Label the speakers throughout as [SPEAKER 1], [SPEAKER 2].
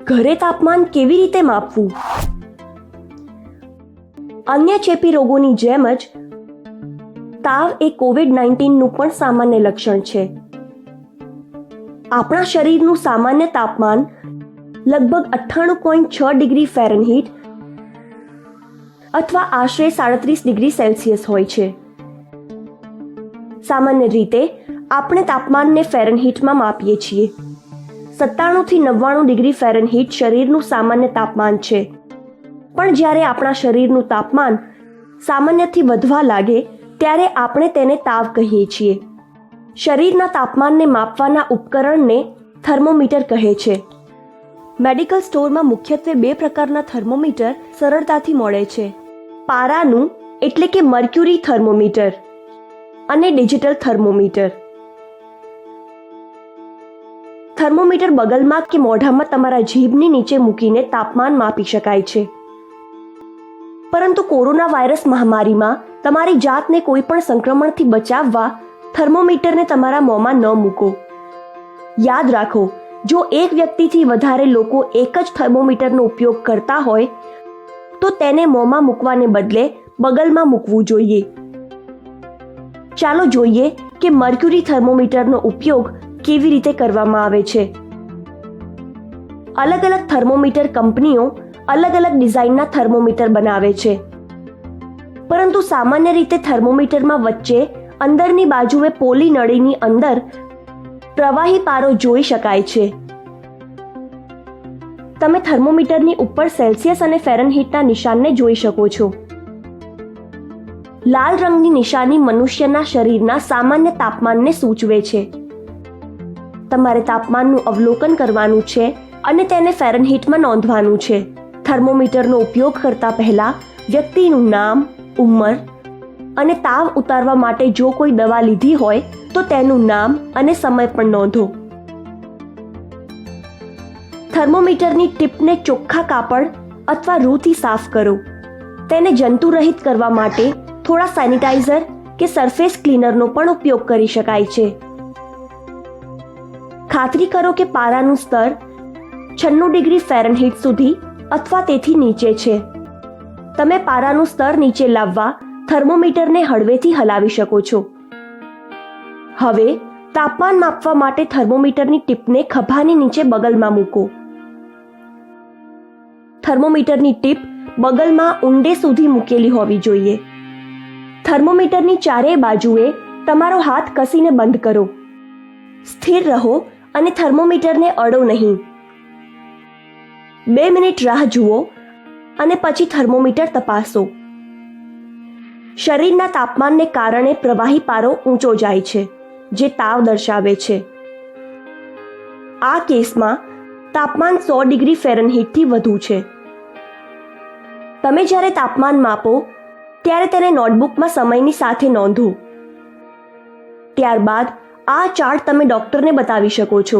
[SPEAKER 1] ઘરે તાપમાન કેવી રીતે માપવું? અન્ય ચેપી રોગોની જેમ જ તાવ એ કોવિડ-19નું પણ સામાન્ય લક્ષણ છે. આપણા શરીરનું સામાન્ય તાપમાન લગભગ 98.6 ડિગ્રી ફેરનહીટ અથવા આશરે 37 ડિગ્રી સેલ્સિયસ હોય છે. સામાન્ય રીતે આપણે તાપમાનને ફેરનહીટમાં માપીએ છીએ. 97 થી 99 ડિગ્રી ફેરનહીટ શરીરનું સામાન્ય તાપમાન છે. પણ જ્યારે આપણા શરીરનું તાપમાન સામાન્યથી વધવા લાગે ત્યારે આપણે તેને તાવ કહીએ છીએ. શરીરના તાપમાનને માપવાના ઉપકરણને થર્મોમીટર કહે છે. મેડિકલ સ્ટોરમાં મુખ્યત્વે 2 પ્રકારના થર્મોમીટર સરળતાથી મળે છે. પારાનું એટલે કે મર્ક્યુરી થર્મોમીટર અને ડિજિટલ થર્મોમીટર. થર્મોમીટર બગલમાં કે મોઢામાં તમારા જીભની નીચે મૂકીને તાપમાન માપી શકાય છે. પરંતુ કોરોના વાયરસ મહામારીમાં તમારી જાતને કોઈ પણ સંક્રમણથી બચાવવા થર્મોમીટરને તમારા મોંમાં ન મૂકો. યાદ રાખો, જો એક વ્યક્તિથી વધારે લોકો એક જ થર્મોમીટરનો ઉપયોગ કરતા હોય તો તેને મોંમાં મૂકવાને બદલે બગલમાં મૂકવું જોઈએ. ચાલો જોઈએ કે મર્ક્યુરી થર્મોમીટરનો ઉપયોગ કેવી રીતે કરવામાં આવે છે. અલગ અલગ થર્મોમીટર કંપનીઓ અલગ અલગ ડિઝાઇનના થર્મોમીટર બનાવે છે. પરંતુ સામાન્ય રીતે થર્મોમીટરમાં વચ્ચે અંદરની બાજુએ પોલી નળીની અંદર પ્રવાહી પારો જોઈ શકાય છે. તમે થર્મોમીટરની ઉપર સેલ્સિયસ અને ફેરનહીટના નિશાનને જોઈ શકો છો. લાલ રંગની નિશાની મનુષ્યના શરીરના સામાન્ય તાપમાનને સૂચવે છે. તમારે તાપમાનનું અવલોકન કરવાનું છે અને તેને ફેરનહીટમાં નોંધવાનું છે. થર્મોમીટરનો ઉપયોગ કરતા પહેલા વ્યક્તિનું નામ, ઉંમર અને તાવ ઉતારવા માટે જો કોઈ દવા લીધી હોય તો તેનું નામ અને સમય પણ નોંધો. થર્મોમીટરની ટીપને ચોખ્ખા કાપડ અથવા રૂથી સાફ કરો. તેને જંતુરહિત કરવા માટે થોડા સેનિટાઈઝર કે સરફેસ ક્લીનરનો પણ ઉપયોગ કરી શકાય છે. ખાતરી કરો કે પારાનું સ્તર 96 ડિગ્રી ફેરનહીટ સુધી અથવા તેથી નીચે છે. તમે પારાનું સ્તર નીચે લાવવા થર્મોમીટરને હળવેથી હલાવી શકો છો. હવે તાપમાન માપવા માટે થર્મોમીટરની ટીપને ખભાની નીચે બગલમાં મૂકો. થર્મોમીટરની ટીપ બગલમાં ઊંડે સુધી મૂકેલી હોવી જોઈએ. થર્મોમીટરની ચારેય બાજુએ તમારો હાથ કસીને બંધ કરો. સ્થિર રહો અને થર્મોમીટરને અડો નહીં. 2 મિનિટ રાહ જુઓ અને પછી થર્મોમીટર તપાસો. શરીરના તાપમાનને કારણે પ્રવાહી પારો ઊંચો જાય છે, જે તાવ દર્શાવે છે. આ કેસમાં તાપમાન 100 ડિગ્રી ફેરનહીટથી વધુ છે. તમે જ્યારે તાપમાન માપો ત્યારે તેને નોટબુકમાં સમયની સાથે નોંધો. ત્યારબાદ આ ચાર્ટ તમે ડોક્ટરને બતાવી શકો છો.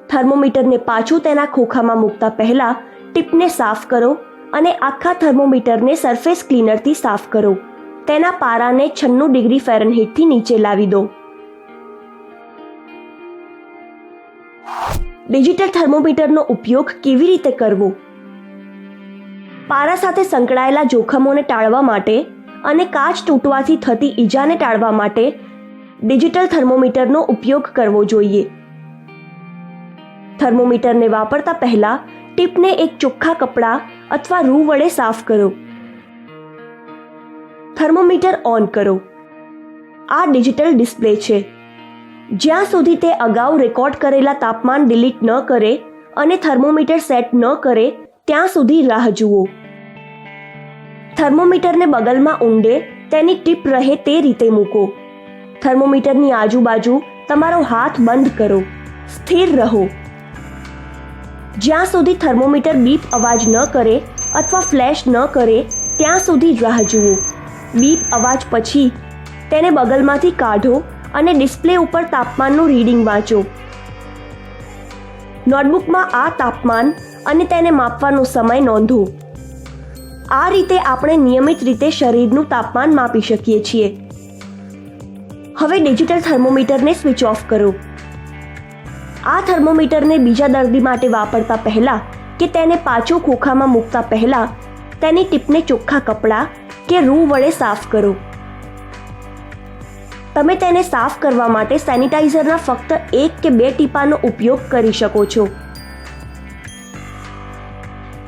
[SPEAKER 1] થર્મોમીટરને પાછું તેના ખોખામાં મૂકતા પહેલા ટીપને સાફ કરો અને આખા થર્મોમીટરને સરફેસ ક્લીનરથી સાફ કરો. તેના પારાને 96 ડિગ્રી ફેરનહીટથી નીચે લાવી દો. ડિજિટલ થર્મોમીટરનો ઉપયોગ કેવી રીતે કરવો? પારા સાથે સંકળાયેલા જોખમોને ટાળવા માટે અને કાચ તૂટવાથી થતી ઈજાને ટાળવા માટે ડિજિટલ થર્મોમીટરનો ઉપયોગ કરવો જોઈએ. થર્મોમીટરને વાપરતા પહેલા ટીપને એક ચોખ્ખા કપડાં અથવા રૂ વડે સાફ કરો. થર્મોમીટર ઓન કરો. આ ડિજિટલ ડિસ્પ્લે છે. જ્યાં સુધી તે અગાઉ રેકોર્ડ કરેલા તાપમાન ડિલીટ ન કરે અને થર્મોમીટર સેટ ન કરે ત્યાં સુધી રાહ જુઓ. થર્મોમીટરને બગલમાં ઊંડે તેની ટીપ રહે તે રીતે મૂકો. થર્મોમીટરની આજુબાજુ તમારો હાથ બંધ કરો. સ્થિર રહો. જ્યાં સુધી થર્મોમીટર બીપ અવાજ ન કરે અથવા ફ્લેશ ન કરે ત્યાં સુધી રાહ જુઓ. બીપ અવાજ પછી તેને બગલમાંથી કાઢો અને ડિસ્પ્લે ઉપર તાપમાનનું રીડિંગ વાંચો. નોટબુકમાં આ તાપમાન અને તેને માપવાનો સમય નોંધો. આ રીતે આપણે નિયમિત રીતે શરીરનું તાપમાન માપી શકીએ છીએ. હવે ડિજિટલ થર્મોમીટરને સ્વિચ ઓફ કરો. આ થર્મોમીટરને બીજા દર્દી માટે વાપરતા પહેલા કે તેને પાછું ખોખામાં મૂકતા પહેલા તેની ટીપને ચોખ્ખા કપડાં કે રૂ વડે સાફ કરો. તમે તેને સાફ કરવા માટે સેનિટાઈઝરના ફક્ત 1 કે 2 ટીપાનો ઉપયોગ કરી શકો છો.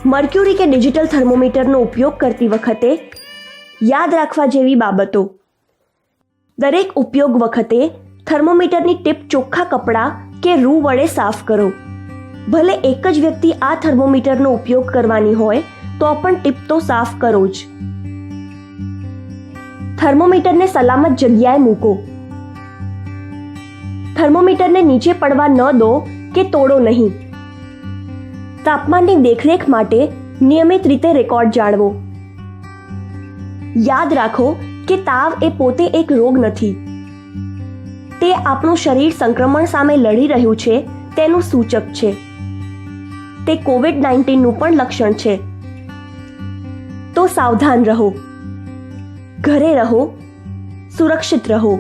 [SPEAKER 1] મર્ક્યુરી કે ડિજિટલ થર્મોમીટરનો ઉપયોગ કરતી વખતે યાદ રાખવા જેવી બાબતો. દરેક ઉપયોગ વખતે થર્મોમીટરની ટીપ ચોખ્ખા કપડાં કે રૂ વડે સાફ કરો. ભલે એક જ વ્યક્તિ આ થર્મોમીટરનો ઉપયોગ કરવાની હોય તો પણ ટીપ તો સાફ કરો જ. થર્મોમીટરને સલામત જગ્યાએ મૂકો. થર્મોમીટરને નીચે પડવા ન દો કે તોડો નહીં. તાપમાનની દેખરેખ માટે નિયમિત રીતે રેકોર્ડ જાળવો. યાદ રાખો કે તાવ એ પોતે એક રોગ નથી. તે આપણું શરીર સંક્રમણ સામે લડી રહ્યું છે તેનું સૂચક છે. તે કોવિડ-19નું પણ લક્ષણ છે. તો સાવધાન રહો, ઘરે રહો, સુરક્ષિત રહો.